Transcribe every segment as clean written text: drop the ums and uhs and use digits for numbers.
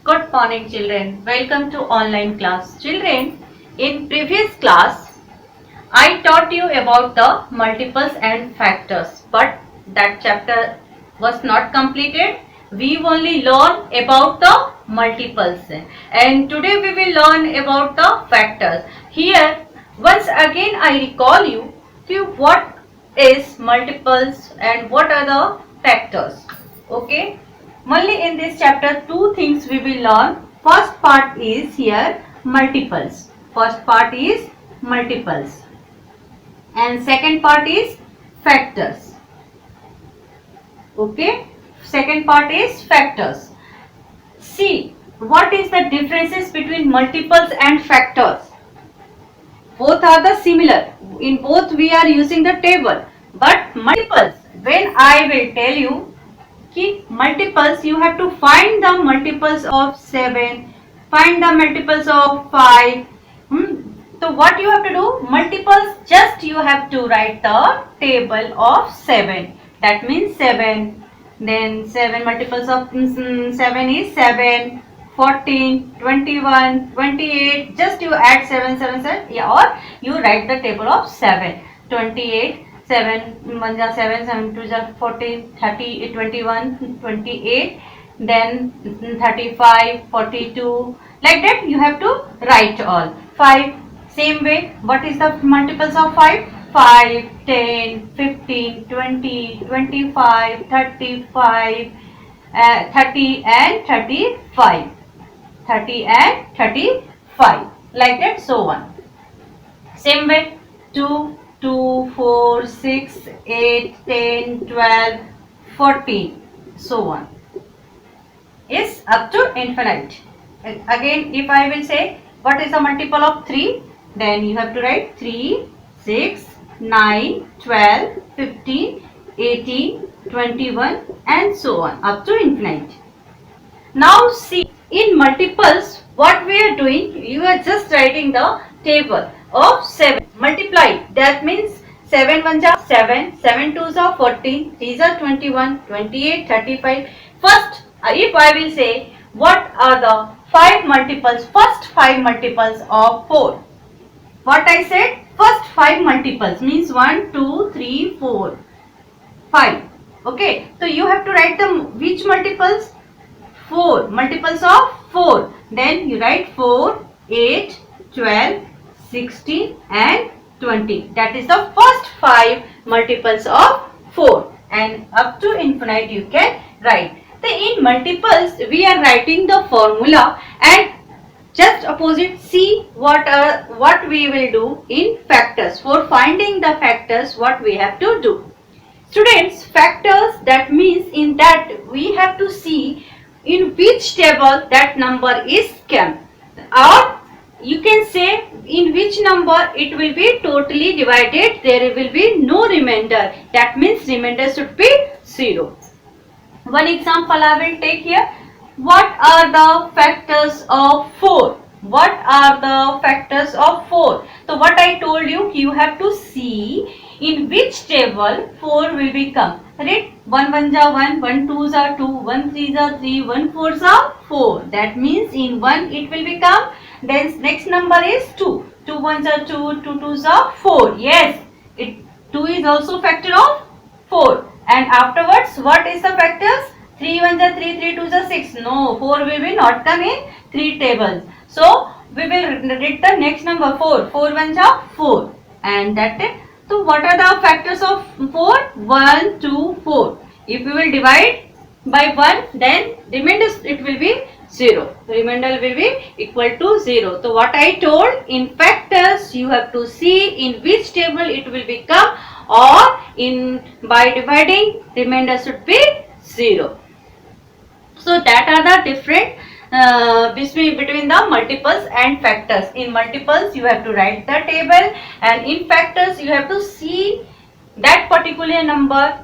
Good morning children. Welcome to online class. Children, in previous class, I taught you about the multiples and factors, but that chapter was not completed. We only learned about the multiples and today we will learn about the factors. Here, once again I recall you to what is multiples and what are the factors. Okay. Only in this chapter two things we will learn. First part is here multiples. First part is multiples and second part is factors. Okay, second part is factors. See what is the differences between multiples and factors. Both are the similar. In both we are using the table, but multiples, when I will tell you कि multiples, you have to find the multiples of 7, find the multiples of 5. So what you have to do? Multiples, just you have to write the table of 7. That means 7. Then 7 multiples of 7 is 7, 14, 21, 28. Just you add 7, 7, 7. Yeah, or you write the table of 7. 28. 7 1 ja 7, 7 2 ja 14, 30, 21, 28, then 35, 42, like that you have to write all. 5, same way, what is the multiples of 5? 5, 10, 15, 20, 25, 35, 30 and 35, 30 and 35, like that, so on. Same way, 2, 2, 4, 6, 8, 10, 12, 14, so on. Is up to infinite. Again, if I will say what is the multiple of 3, then you have to write 3, 6, 9, 12, 15, 18, 21 and so on up to infinite. Now see, in multiples what we are doing, you are just writing the table of 7. Multiply, that means 7 1 are 7, 7 2s are 14, 3s are 21, 28, 35. First, if I will say what are the 5 multiples, first 5 multiples of 4. What I said, first 5 multiples means 1, 2, 3, 4, 5. Okay, so you have to write them which multiples? 4, multiples of 4. Then you write 4, 8, 12, 16 and 20. That is the first 5 multiples of 4 and up to infinite you can write. So in multiples we are writing the formula and just opposite see what we will do in factors. For finding the factors, what we have to do. Students, factors, that means in that we have to see in which table that number is kept, or you can say in which number it will be totally divided, there will be no remainder. That means remainder should be 0. One example I will take here. What are the factors of 4? What are the factors of 4? So what I told you, you have to see in which table 4 will become. Right? 1 1 ja 1, 1 2 ja 2, 1 3 ja 3, 1 4 ja 4. That means in 1 it will become. Then next number is 2. 2 1 ja 2, 2 2 ja 4. Yes, 2 is also factor of 4. And afterwards, what is the factors? 3 1 ja 3, 3 2 ja 6. No, 4 will be not come in 3 tables. So, we will write the next number 4. 4 1 ja 4. And that is, so what are the factors of 4? 1, 2, 4. If we will divide by 1, then remainder it will be 0. Remainder will be equal to 0. So what I told, in factors you have to see in which table it will become, or in by dividing remainder should be 0. So that are the different between the multiples and factors. In multiples you have to write the table, and in factors you have to see that particular number,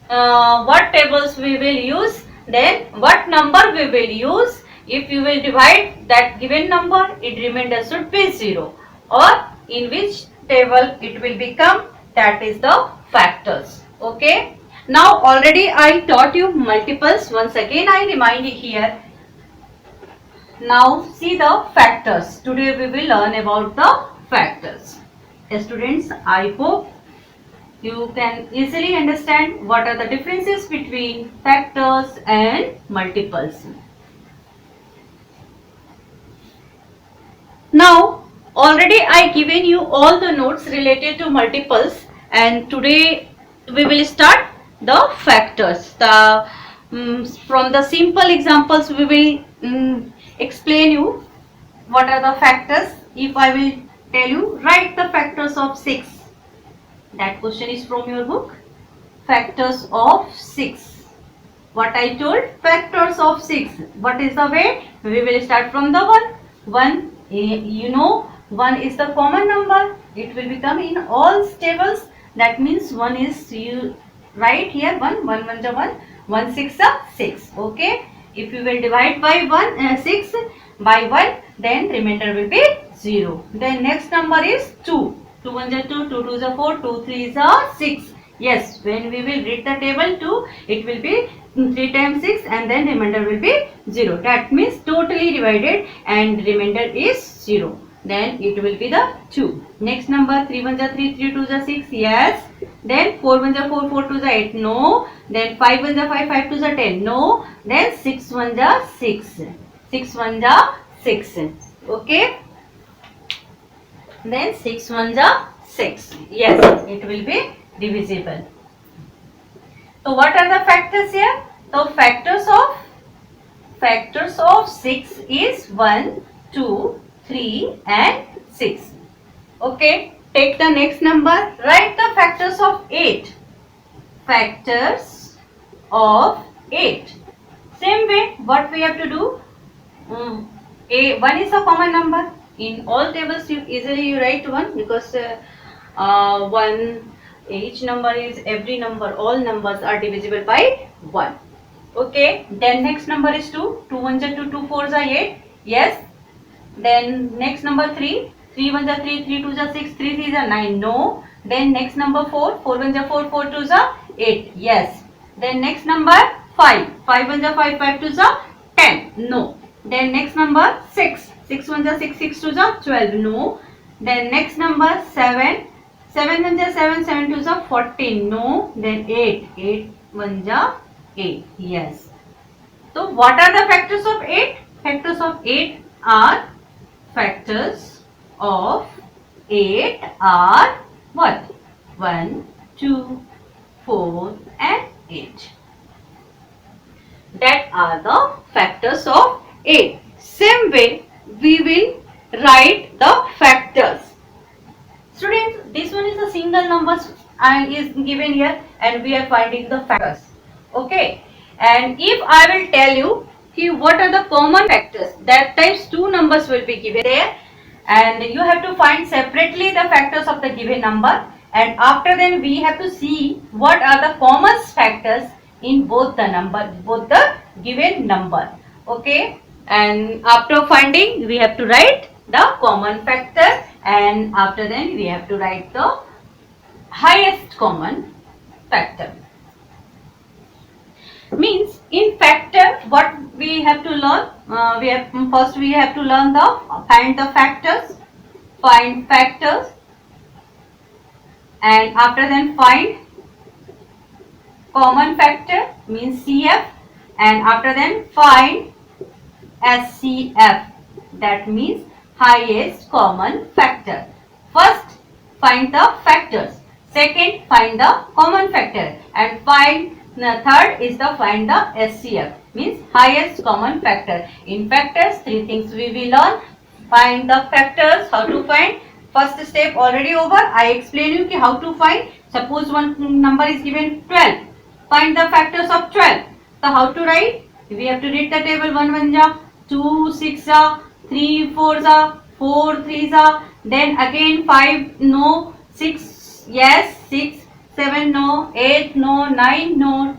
what tables we will use, then what number we will use. If you will divide that given number, it remainder should be 0, or in which table it will become, that is the factors. Okay. Now already I taught you multiples. Once again I remind you here. Now see the factors. Today we will learn about the factors. Students, I hope you can easily understand what are the differences between factors and multiples. Now, already I given you all the notes related to multiples, and today we will start the factors. From the simple examples we will explain you what are the factors. If I will tell you, write the factors of 6. That question is from your book. Factors of 6. What I told? Factors of 6. What is the way? We will start from the 1. 1, you know, 1 is the common number. It will become in all tables. That means 1 is, you write here 1, 1 1 is 1, 1 6 is 6. Okay. If you will divide by 6 by 1, then remainder will be 0. Then next number is 2. 2 1 is 2, 2 2 is 4, 2 3 is 6. Yes, when we will read the table 2, it will be 3 times 6 and then remainder will be 0. That means totally divided and remainder is 0. Then it will be the 2. Next number 3 1 is 3, 3 2 is 6. Yes. Then 4 1 is 4, 4 2 is 8. No. Then 5 1 is 5, 5 2 is 10. No. Then 6 1 is 6. 6 1 is 6. Okay. Then 6 1 is 6. Yes, it will be divisible. So what are the factors here? So factors of 6 is 1, 2, 3 and 6. Okay, take the next number. Write the factors of 8. Factors of 8. Same way, what we have to do? 1 is a common number. In all tables, you easily write 1 because 1, each number is every number, all numbers are divisible by 1. Okay, then next number is 2. 2 1 is 2, 2 4 is 8. Yes. Then next number 3. 3 1 is 3, 3 2 is 6, 3 3 is 9. No. Then next number 4. 4 1 is 4, 4 2 is 8. Yes. Then next number 5. 5 1 is 5, 5 2 is 10. No. Then next number 6. 6 1 is 6, 6 2 is 12. No. Then next number 7. 7 1 is 7, 7 2 is 14. No. Then 8. 8 1 is 8. Yes. So what are the factors of 8? Factors of 8 are what? 1, 2, 4 and 8. That are the factors of 8. Same way we will write the factors. Students, this one is a single numbers is given here and we are finding the factors. Okay. And if I will tell you what are the common factors, that times 2 numbers will be given there and you have to find separately the factors of the given number, and after then we have to see what are the common factors in both the given number. Okay. And after finding we have to write the common factor, and after then we have to write the highest common factor. Means in factor what we have to learn, first we have to learn find factors, and after then find common factor means CF, and after then find SCF, that means highest common factor. First find the factors, second find the common factor, and third is find the SCF, means highest common factor. In factors, 3 things we will learn. Find the factors, how to find. First step already over. I explain you how to find. Suppose one number is given 12. Find the factors of 12. So how to write? We have to read the table. 1 1 ja, 2 6 ja, 3 4 ja, 4 3 ja, then again 5 no, 6 yes, 6 7 no, 8 no, 9 no,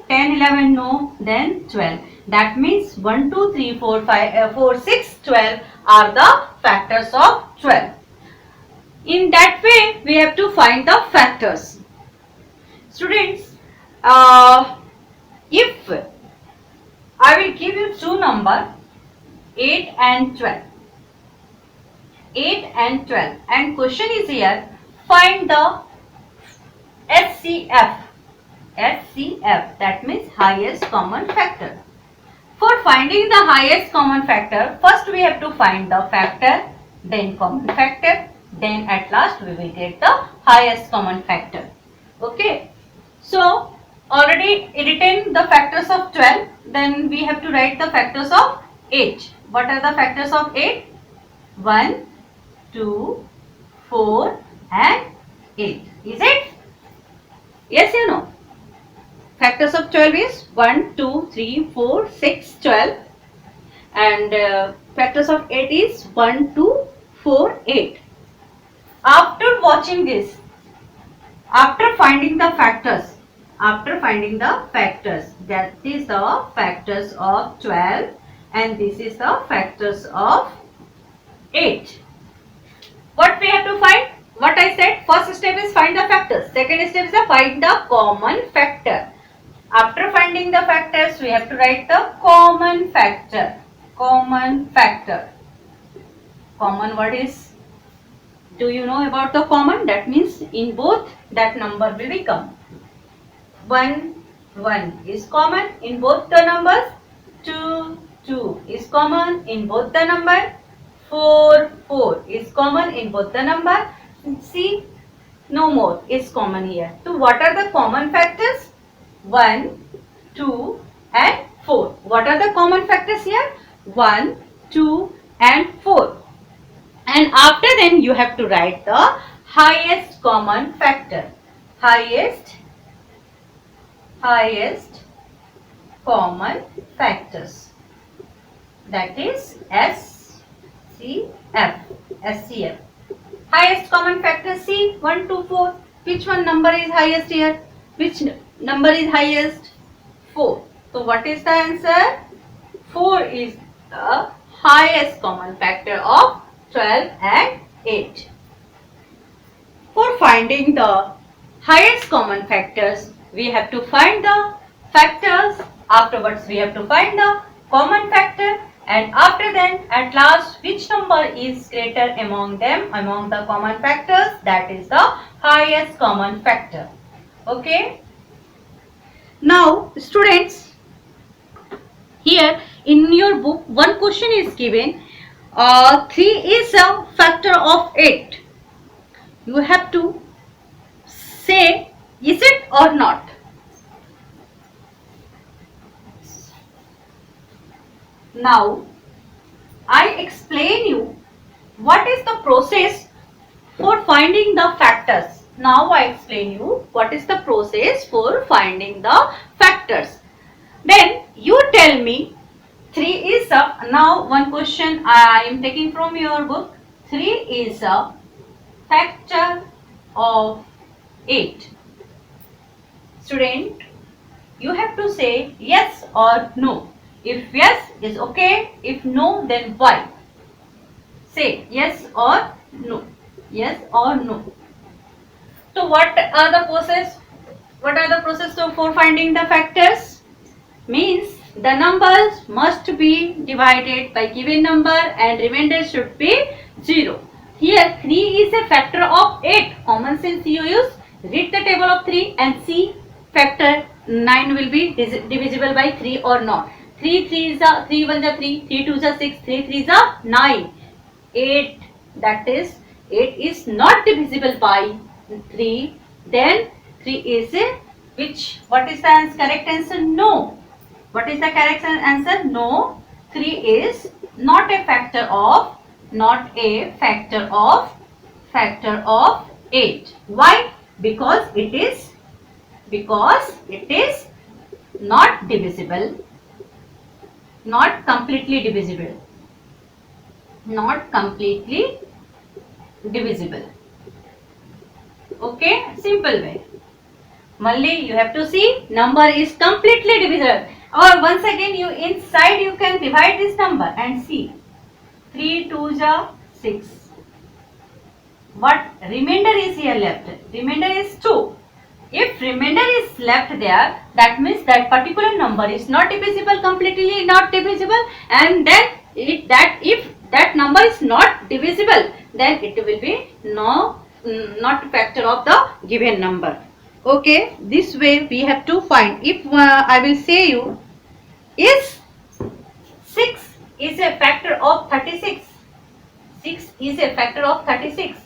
10 11 no, then 12. That means 1 2 3 4 5 4 6 12 are the factors of 12. In that way we have to find the factors. Students, if I will give you 2 numbers 8 and 12. 8 and 12. And question is here, find the HCF. HCF, that means highest common factor. For finding the highest common factor, first we have to find the factor, then common factor, then at last we will get the highest common factor. Okay. So, already written the factors of 12, then we have to write the factors of 8. What are the factors of 8? 1, 2, 4 and 8. Is it? Yes, you know. Factors of 12 is 1, 2, 3, 4, 6, 12 and factors of 8 is 1, 2, 4, 8. After watching this, after finding the factors, that is the factors of 12 and this is the factors of 8. What we have to find? What I said, first step is find the factors, second step is the find the common factor. After finding the factors, we have to write the common factor. Common factor. Common word is, do you know about the common? That means in both that number will become 1, 1 is common in both the numbers. 2, 2 is common in both the number. 4, 4 is common in both the number. See, no more is common here. So what are the common factors? 1, 2 and 4. What are the common factors here? 1, 2 and 4. And after then you have to write the highest common factor. Highest common factors. That is SCF. Highest common factor, see 1, 2, 4. Which one number is highest here? Which number is highest? 4. So what is the answer? 4 is the highest common factor of 12 and 8. For finding the highest common factors, we have to find the factors. Afterwards, we have to find the common factor. And after then, at last, which number is greater among them, among the common factors? That is the highest common factor. Okay. Now, students, here in your book, one question is given. 3 is a factor of 8. You have to say, is it or not? Now, I explain you what is the process for finding the factors. Now, I explain you what is the process for finding the factors. Then, you tell me 3 is a, now one question I am taking from your book. 3 is a factor of 8. Student, you have to say yes or no. If yes is okay, if no, then why? Say yes or no. Yes or no. So what are the process? What are the process for finding the factors? Means the numbers must be divided by given number and remainder should be 0. Here 3 is a factor of 8. Common sense you use. Read the table of 3 and see factor 9 will be divisible by 3 or not. 3 is a 3 1 is 3, 3 2 is 6, 3 3 is 9. 8, that is 8 is not divisible by 3. Then 3 is a which? What is the correct answer? No. What is the correct answer? No. 3 is not a factor of 8. Why? Because it is not divisible. Not completely divisible. Not completely divisible. Okay, simple way. Only you have to see number is completely divisible. Or once again you inside you can divide this number and see. 3 2 is 6. What remainder is here left? Remainder is 2. If remainder is left there, that means that particular number is not divisible, completely not divisible, and then if that number is not divisible, then it will be not factor of the given number. Okay, this way we have to find. If I will say you, is 6 is a factor of 36. 6 is a factor of 36.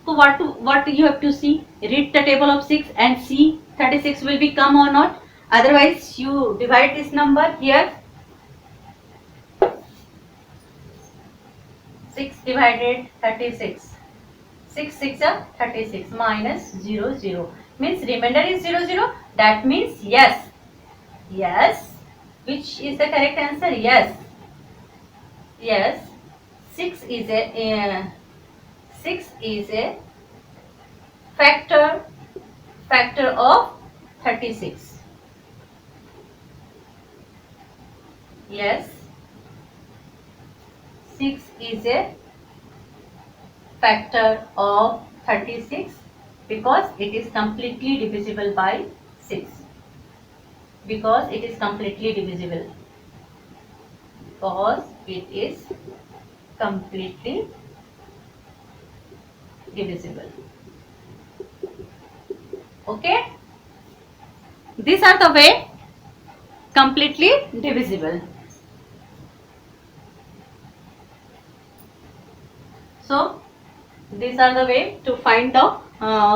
So what you have to see? Read the table of 6 and see 36 will be come or not. Otherwise you divide this number here. 6 divided 36. 6 6 are 36 minus 0 0 means remainder is 0 0. That means yes. Yes. Which is the correct answer? Yes. Yes. 6 is a 6 is a factor of 36. Yes. 6 is a factor of 36 because it is completely divisible by 6. Because it is completely divisible. Because it is completely divisible. Okay? These are the way completely divisible. So, these are the way to find the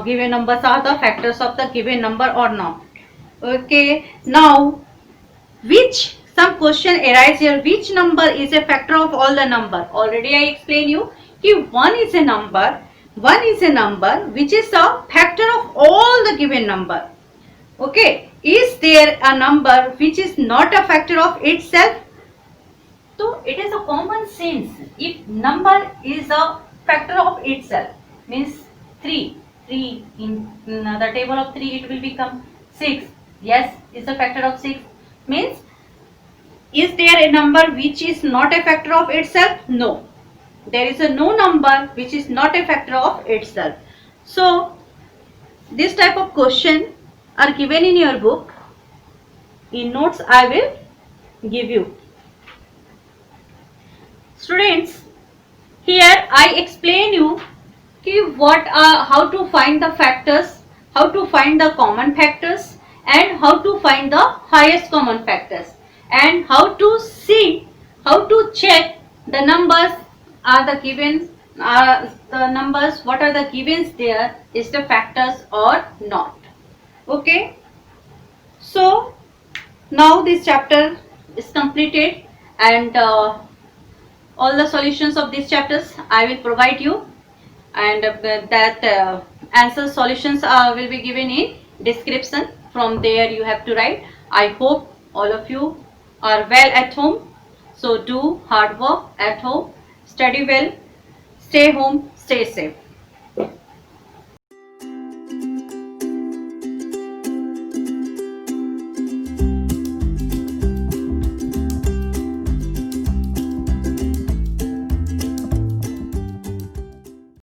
given numbers are the factors of the given number or not. Okay, now some question arise here, which number is a factor of all the number? Already I explained you that one is a number which is a factor of all the given number. Okay, is there a number which is not a factor of itself? So it is a common sense. If number is a factor of itself, means 3 in the table of 3 it will become 6. Yes, is a factor of 6. Means is there a number which is not a factor of itself? No. There is no number which is not a factor of itself. So this type of question are given in your book. In notes I will give you. Students, here I explain you how to find the factors, how to find the common factors, and how to find the highest common factors, and how to see, how to check the numbers are the given, the numbers, what are the givens there, is the factors or not. Okay. So now this chapter is completed, and all the solutions of these chapters I will provide you, and that answer solutions will be given in description. From there you have to write. I hope all of you are well at home. So do hard work at home, study well, stay home, stay safe.